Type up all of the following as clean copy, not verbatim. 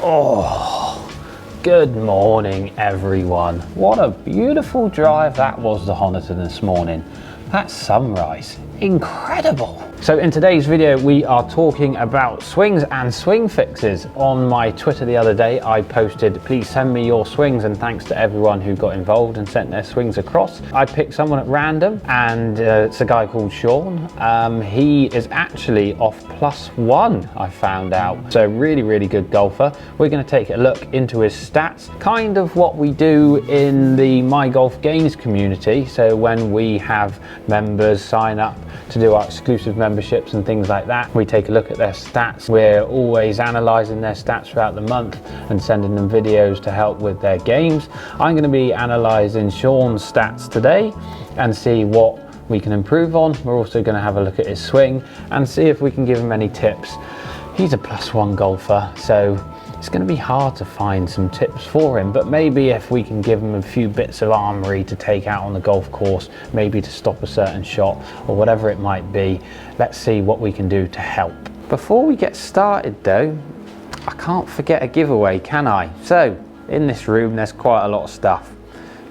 Oh, good morning everyone. What a beautiful drive that was to Honiton this morning. That sunrise, incredible. So in today's video, we are talking about swings and swing fixes. On my Twitter the other day, I posted, please send me your swings, and thanks to everyone who got involved and sent their swings across. I picked someone at random, and it's a guy called Sean. He is actually off +1, I found out. So really good golfer. We're gonna take a look into his stats, kind of what we do in the My Golf Games community. So when we have members sign up to do our exclusive memberships and things like that, we take a look at their stats. We're always analysing their stats throughout the month and sending them videos to help with their games. I'm going to be analysing Sean's stats today and see what we can improve on. We're also going to have a look at his swing and see if we can give him any tips. He's a +1 golfer, so it's going to be hard to find some tips for him, but maybe if we can give him a few bits of armory to take out on the golf course, maybe to stop a certain shot or whatever it might be, let's see what we can do to help. Before we get started though, I can't forget a giveaway, can I? So in this room there's quite a lot of stuff.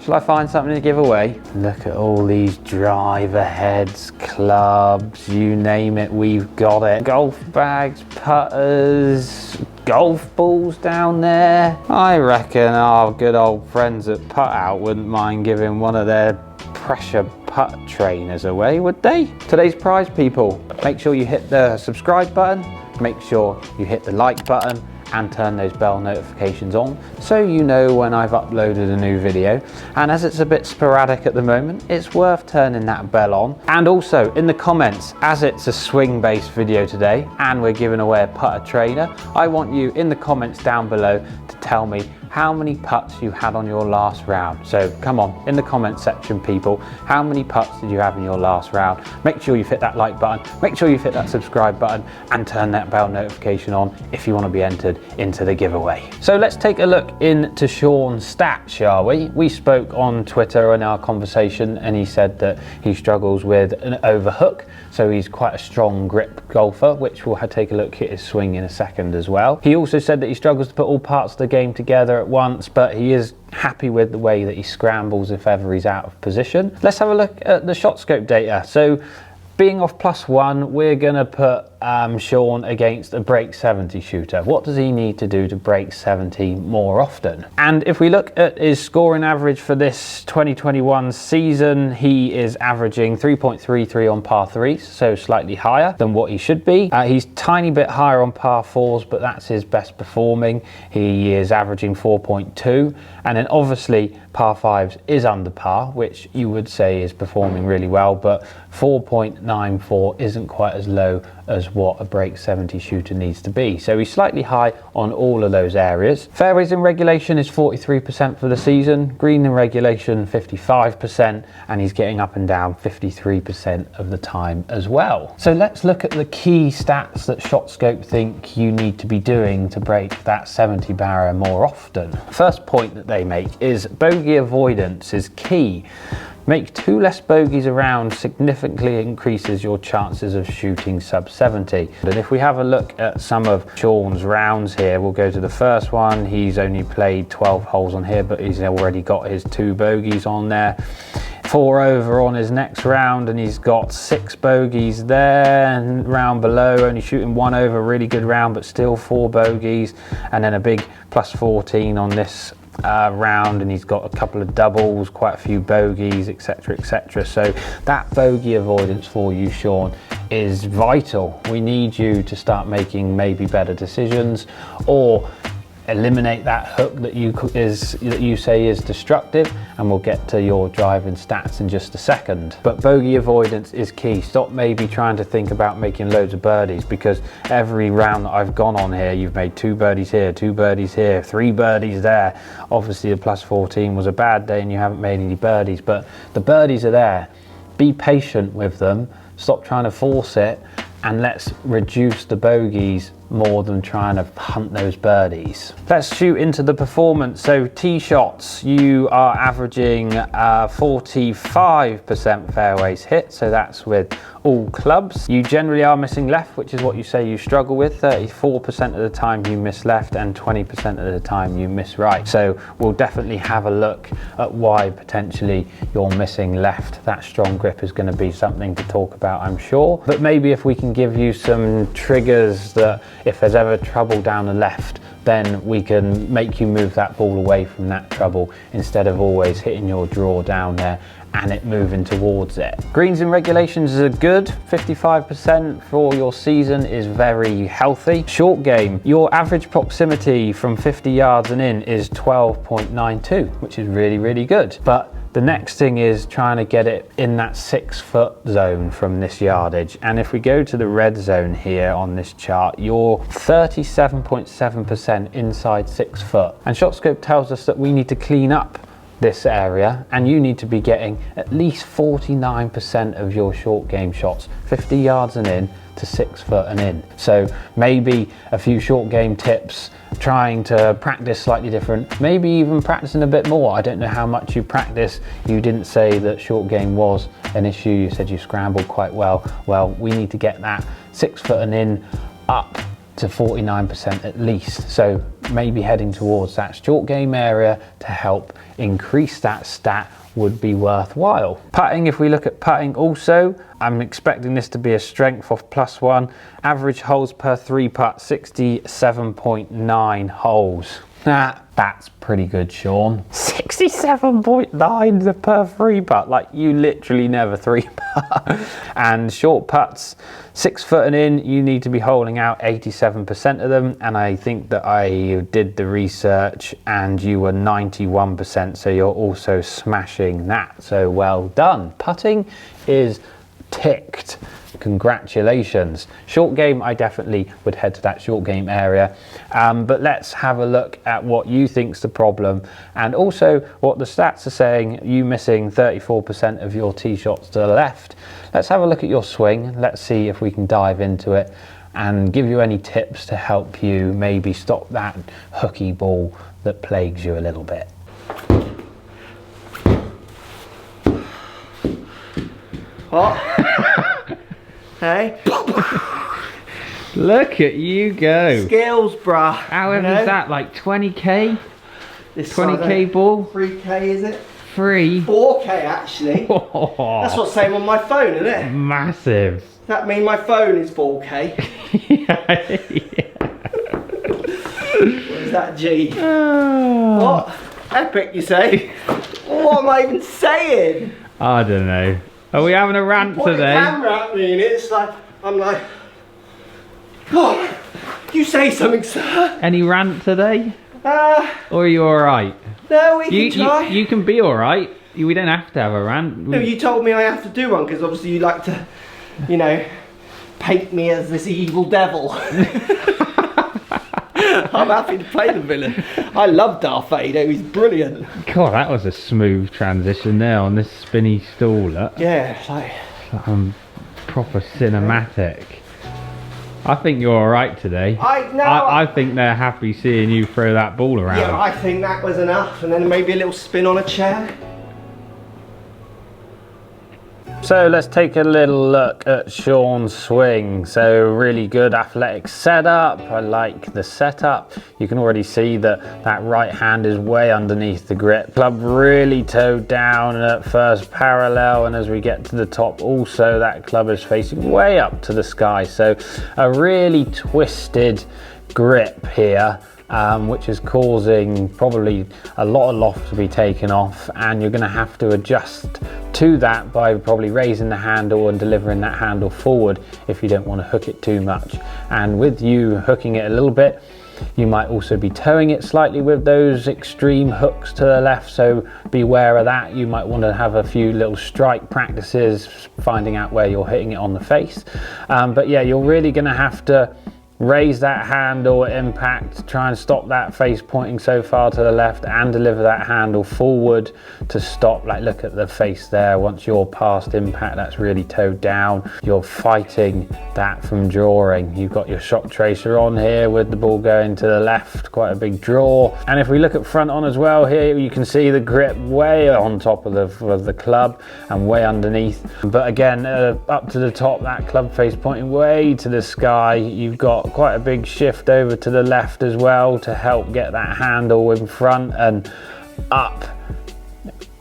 Shall I find something to give away? Look at all these driver heads, clubs, you name it, we've got it. Golf bags, putters, golf balls down there. I reckon our good old friends at Putt Out wouldn't mind giving one of their pressure putt trainers away, would they? Today's prize, people, make sure you hit the subscribe button, make sure you hit the like button, and turn those bell notifications on so you know when I've uploaded a new video. And as it's a bit sporadic at the moment, it's worth turning that bell on. And also in the comments, as it's a swing based video today and we're giving away a putter trainer, I want you in the comments down below to tell me how many putts you had on your last round. So come on, in the comment section, people, how many putts did you have in your last round? Make sure you've hit that like button, make sure you've hit that subscribe button, and turn that bell notification on if you want to be entered into the giveaway. So let's take a look into Sean's stats, shall we? We spoke on Twitter in our conversation, and he said that he struggles with an overhook, so he's quite a strong grip golfer, which we'll take a look at his swing in a second as well. He also said that he struggles to put all parts of the game together at once, but he is happy with the way that he scrambles if ever he's out of position. Let's have a look at the shot scope data. So being off +1, we're gonna put Sean against a break 70 shooter. What does he need to do to break 70 more often? And if we look at his scoring average for this 2021 season, he is averaging 3.33 on par 3s, so slightly higher than what he should be. He's tiny bit higher on par 4s, but that's his best performing. He is averaging 4.2, and then obviously par 5s is under par, which you would say is performing really well, but 4.94 isn't quite as low as what a break 70 shooter needs to be. So he's slightly high on all of those areas. Fairways in regulation is 43% for the season, green in regulation 55%, and he's getting up and down 53% of the time as well. So let's look at the key stats that ShotScope think you need to be doing to break that 70 barrier more often. First point that they make is bogey avoidance is key. Make 2 less bogeys around significantly increases your chances of shooting sub 70. And if we have a look at some of Sean's rounds here, we'll go to the first one. He's only played 12 holes on here, but he's already got his 2 bogeys on there. 4 over on his next round, and he's got 6 bogeys there, and round below only shooting 1 over, really good round, but still 4 bogeys, and then a big +14 on this round, and he's got a couple of doubles, quite a few bogeys, etc, etc. So that bogey avoidance for you, Sean, is vital. We need you to start making maybe better decisions, or eliminate that hook that you say is destructive, and we'll get to your driving stats in just a second. But bogey avoidance is key. Stop maybe trying to think about making loads of birdies, because every round that I've gone on here, you've made 2 birdies here, 2 birdies here, 3 birdies there. Obviously the +14 was a bad day and you haven't made any birdies, but the birdies are there. Be patient with them, stop trying to force it, and let's reduce the bogeys more than trying to hunt those birdies. Let's shoot into the performance. So tee shots, you are averaging 45% fairways hit, so that's with all clubs. You generally are missing left, which is what you say you struggle with. 34% of the time you miss left and 20% of the time you miss right. So we'll definitely have a look at why potentially you're missing left. That strong grip is going to be something to talk about, I'm sure. But maybe if we can give you some triggers that if there's ever trouble down the left, then we can make you move that ball away from that trouble instead of always hitting your draw down there and it moving towards it. Greens in regulations are good. 55% for your season is very healthy. Short game, your average proximity from 50 yards and in is 12.92, which is really, really good. But the next thing is trying to get it in that 6 foot zone from this yardage. And if we go to the red zone here on this chart, you're 37.7% inside 6 foot. And ShotScope tells us that we need to clean up this area, and you need to be getting at least 49% of your short game shots 50 yards and in to 6 foot and in. So maybe a few short game tips, trying to practice slightly different, maybe even practicing a bit more. I don't know how much you practice. You didn't say that short game was an issue. You said you scrambled quite well. Well, we need to get that 6 foot and in up to 49% at least. So maybe heading towards that short game area to help increase that stat would be worthwhile. Putting, if we look at putting also, I'm expecting this to be a strength of +1. Average holes per 3 putt, 67.9 holes. That's pretty good, Sean. 67.9 per 3 putt, like you literally never 3 putt. And short putts, 6 foot and in, you need to be holing out 87% of them. And I think that I did the research and you were 91%, so you're also smashing that. So well done. Putting is ticked. Congratulations. Short game, I definitely would head to that short game area, but let's have a look at what you think's the problem and also what the stats are saying. You missing 34% of your tee shots to the left. Let's have a look at your swing. Let's see if we can dive into it and give you any tips to help you maybe stop that hooky ball that plagues you a little bit. What? Hey? Look at you go. Skills, bruh. How heavy is that? Like 20k? This 20k ball? 3k, is it? 4k actually. Oh, that's what's saying on my phone, isn't it? massive. Does that mean my phone is 4k? Yeah. What is that, G? What? Epic, you say? What am I even saying? I don't know. Are we having a rant What today? the camera at me, and it's like, I'm like, oh, you say something, sir. Any rant today? Or are you alright? No, we can try. You can be alright. We don't have to have a rant. No, you told me I have to do one because obviously you like to, you know, paint me as this evil devil. I'm happy to play the villain. I love Darth Vader, he's brilliant. God, that was a smooth transition there on this spinny stool. Look. Yeah, it's like proper cinematic. I think you're alright today. I think they're happy seeing you throw that ball around. Yeah, I think that was enough, and then maybe a little spin on a chair. So let's take a little look at Sean's swing. So really good athletic setup. I like the setup. You can already see that that right hand is way underneath the grip. Club really towed down at first parallel, and as we get to the top also that club is facing way up to the sky. So a really twisted grip here. Which is causing probably a lot of loft to be taken off, and you're going to have to adjust to that by probably raising the handle and delivering that handle forward if you don't want to hook it too much. And with you hooking it a little bit, you might also be towing it slightly with those extreme hooks to the left, so beware of that. You might want to have a few little strike practices, finding out where you're hitting it on the face. But yeah, you're really going to have to raise that handle at impact to try and stop that face pointing so far to the left, and deliver that handle forward to stop. Like, look at the face there. Once you're past impact, that's really towed down. You're fighting that from drawing. You've got your shock tracer on here with the ball going to the left, quite a big draw. And if we look at front on as well, here you can see the grip way on top of the club and way underneath. But again, up to the top, that club face pointing way to the sky. You've got quite a big shift over to the left as well to help get that handle in front and up.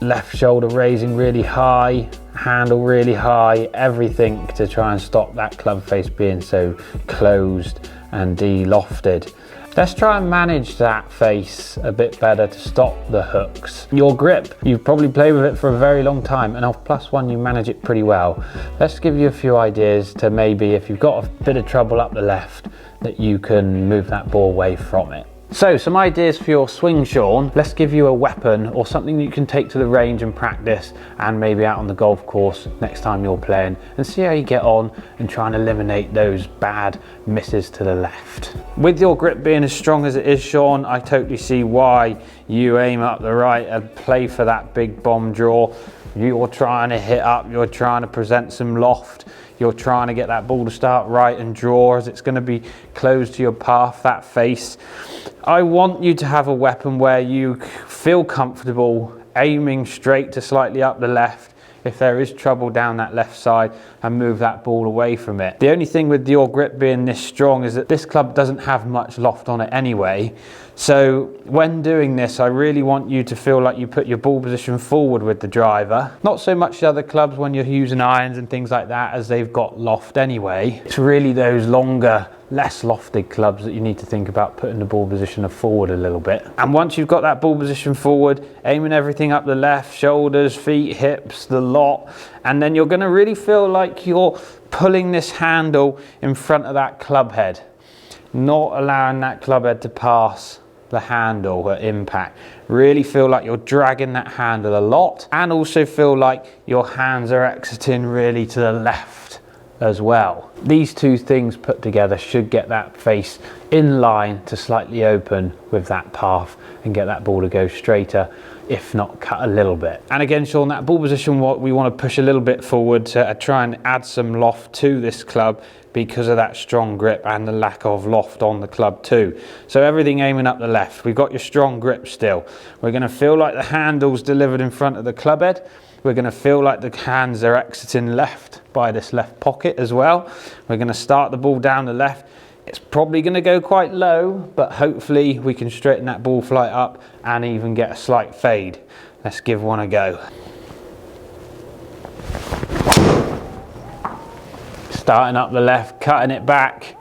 Left shoulder raising really high, handle really high, everything to try and stop that club face being so closed and de-lofted. Let's try and manage that face a bit better to stop the hooks. Your grip, you've probably played with it for a very long time, and off +1 you manage it pretty well. Let's give you a few ideas to maybe, if you've got a bit of trouble up the left, that you can move that ball away from it. So some ideas for your swing, Sean. Let's give you a weapon or something that you can take to the range and practice, and maybe out on the golf course next time you're playing, and see how you get on and try and eliminate those bad misses to the left. With your grip being as strong as it is, Sean, I totally see why you aim up the right and play for that big bomb draw. You're trying to hit up, you're trying to present some loft. You're trying to get that ball to start right and draw, as it's going to be close to your path, that face. I want you to have a weapon where you feel comfortable aiming straight to slightly up the left if there is trouble down that left side, and move that ball away from it. The only thing with your grip being this strong is that this club doesn't have much loft on it anyway. So when doing this, I really want you to feel like you put your ball position forward with the driver. Not so much the other clubs when you're using irons and things like that, as they've got loft anyway. It's really those longer, less lofted clubs that you need to think about putting the ball position forward a little bit. And once you've got that ball position forward, aiming everything up the left, shoulders, feet, hips, the lot, and then you're going to really feel like you're pulling this handle in front of that club head, not allowing that club head to pass the handle at impact. Really feel like you're dragging that handle a lot, and also feel like your hands are exiting really to the left as well. These two things put together should get that face in line to slightly open with that path and get that ball to go straighter, if not cut a little bit. And again, Sean, that ball position, what we want to push a little bit forward to try and add some loft to this club, because of that strong grip and the lack of loft on the club too. So everything aiming up the left. We've got your strong grip still. We're going to feel like the handle's delivered in front of the club head. We're going to feel like the hands are exiting left by this left pocket as well. We're going to start the ball down the left. It's probably going to go quite low, but hopefully we can straighten that ball flight up and even get a slight fade. Let's give one a go. Starting up the left, cutting it back.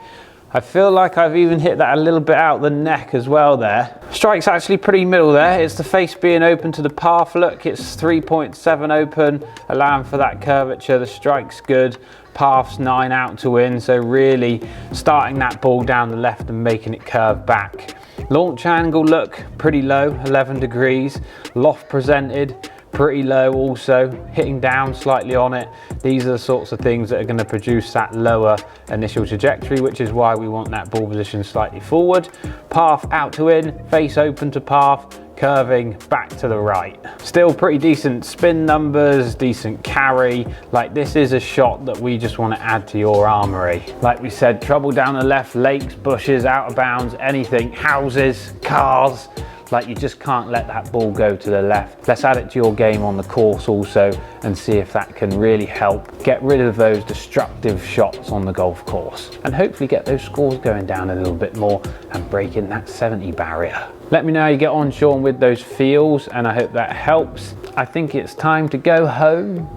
I feel like I've even hit that a little bit out the neck as well there. Strike's actually pretty middle there. It's the face being open to the path. Look, it's 3.7 open, allowing for that curvature. The strike's good. Path's 9 out to in, so really starting that ball down the left and making it curve back. Launch angle, look, pretty low, 11 degrees. Loft presented, pretty low also, hitting down slightly on it. These are the sorts of things that are going to produce that lower initial trajectory, which is why we want that ball position slightly forward. Path out to in, face open to path, curving back to the right. Still pretty decent spin numbers, decent carry. Like, this is a shot that we just want to add to your armory. Like we said, trouble down the left, lakes, bushes, out of bounds, anything, houses, cars. Like, you just can't let that ball go to the left. Let's add it to your game on the course also, and see if that can really help get rid of those destructive shots on the golf course, and hopefully get those scores going down a little bit more and breaking that 70 barrier. Let me know how you get on, Sean, with those feels, and I hope that helps. I think it's time to go home.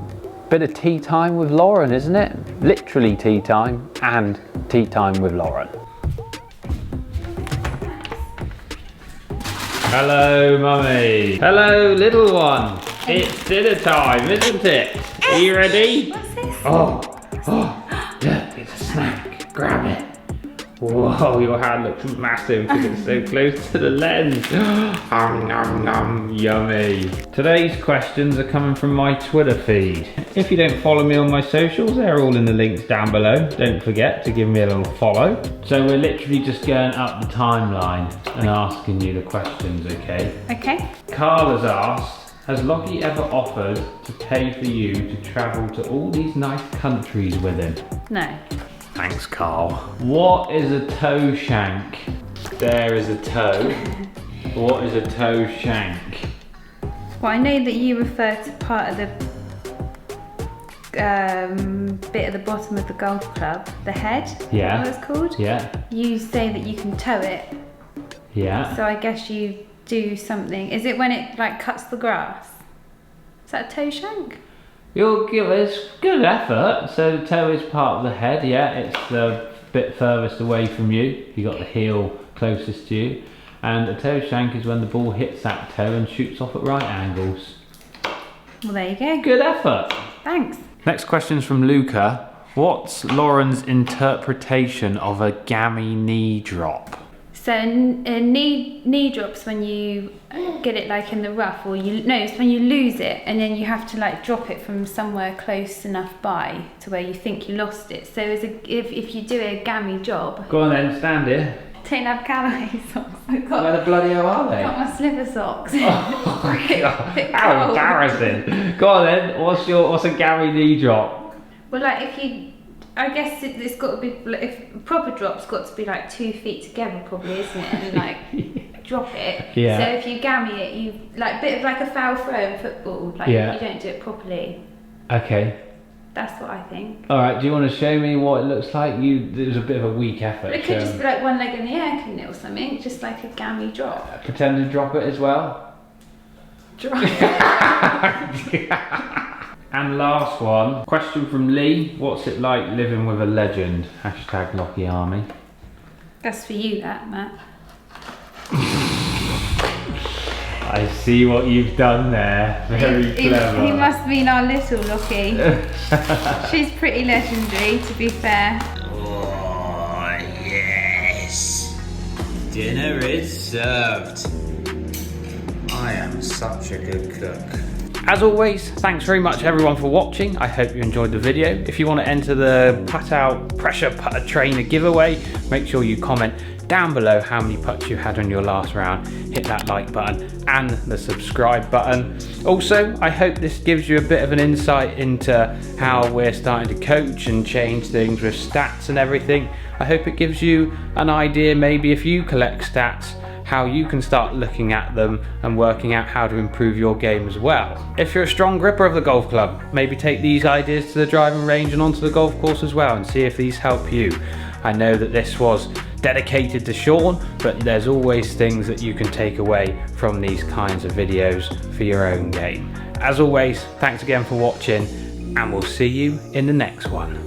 Bit of tea time with Lauren, isn't it? Literally tea time and tea time with Lauren. Hello, mummy. Hello, little one. It's dinner time, isn't it? Are you ready? What's this? Oh, look, it's a snack. Grab it. Whoa, your hand looks massive because it's so close to the lens. Nom, nom, yummy. Today's questions are coming from my Twitter feed. If you don't follow me on my socials, they're all in the links down below. Don't forget to give me a little follow. So we're literally just going up the timeline and asking you the questions, okay? Okay. Carl has asked, has Lockey ever offered to pay for you to travel to all these nice countries with him? No. Thanks, Carl. What is a toe shank? There is a toe. What is a toe shank? Well, I know that you refer to part of the bit at the bottom of the golf club, the head. Yeah. What it's called? Yeah. You say that you can toe it. Yeah. So I guess you do something. Is it when it like cuts the grass? Is that a toe shank? You'll give us good effort. So the toe is part of the head, yeah. It's the bit furthest away from you. You got the heel closest to you. And a toe shank is when the ball hits that toe and shoots off at right angles. Well, there you go. Good effort. Thanks. Next question's from Luca. What's Lauren's interpretation of a gammy knee drop? So knee drops when you get it like in the rough, or it's when you lose it and then you have to like drop it from somewhere close enough by to where you think you lost it. So if you do a gammy job. Go on then, stand here. Don't have calorie socks. Where the bloody hell are they? Got my slipper socks. Oh my God. How embarrassing. Go on then, what's a gammy knee drop? Well, like if you, I guess it's got to be, if a proper drop's got to be like 2 feet together probably, isn't it? And like drop it. Yeah. So if you gammy it, you like a bit of like a foul throw in football, like you don't do it properly. Okay. That's what I think. Alright, do you want to show me what it looks like? It was a bit of a weak effort. But it could just be like one leg in the air, couldn't it, or something? Just like a gammy drop. Pretend to drop it as well. Drop it. And last one, question from Lee. What's it like living with a legend? Hashtag Lockey Army. That's for you, that, Matt. I see what you've done there. Very clever. He must mean our little Lockey. She's pretty legendary, to be fair. Oh, yes. Dinner is served. I am such a good cook. As always, thanks very much everyone for watching. I hope you enjoyed the video. If you want to enter the Putt Out Pressure Putter Trainer giveaway, make sure you comment down below how many putts you had on your last round. Hit that like button and the subscribe button. Also, I hope this gives you a bit of an insight into how we're starting to coach and change things with stats and everything. I hope it gives you an idea, maybe if you collect stats, how you can start looking at them and working out how to improve your game as well. If you're a strong gripper of the golf club, maybe take these ideas to the driving range and onto the golf course as well and see if these help you. I know that this was dedicated to Sean, but there's always things that you can take away from these kinds of videos for your own game. As always, thanks again for watching, and we'll see you in the next one.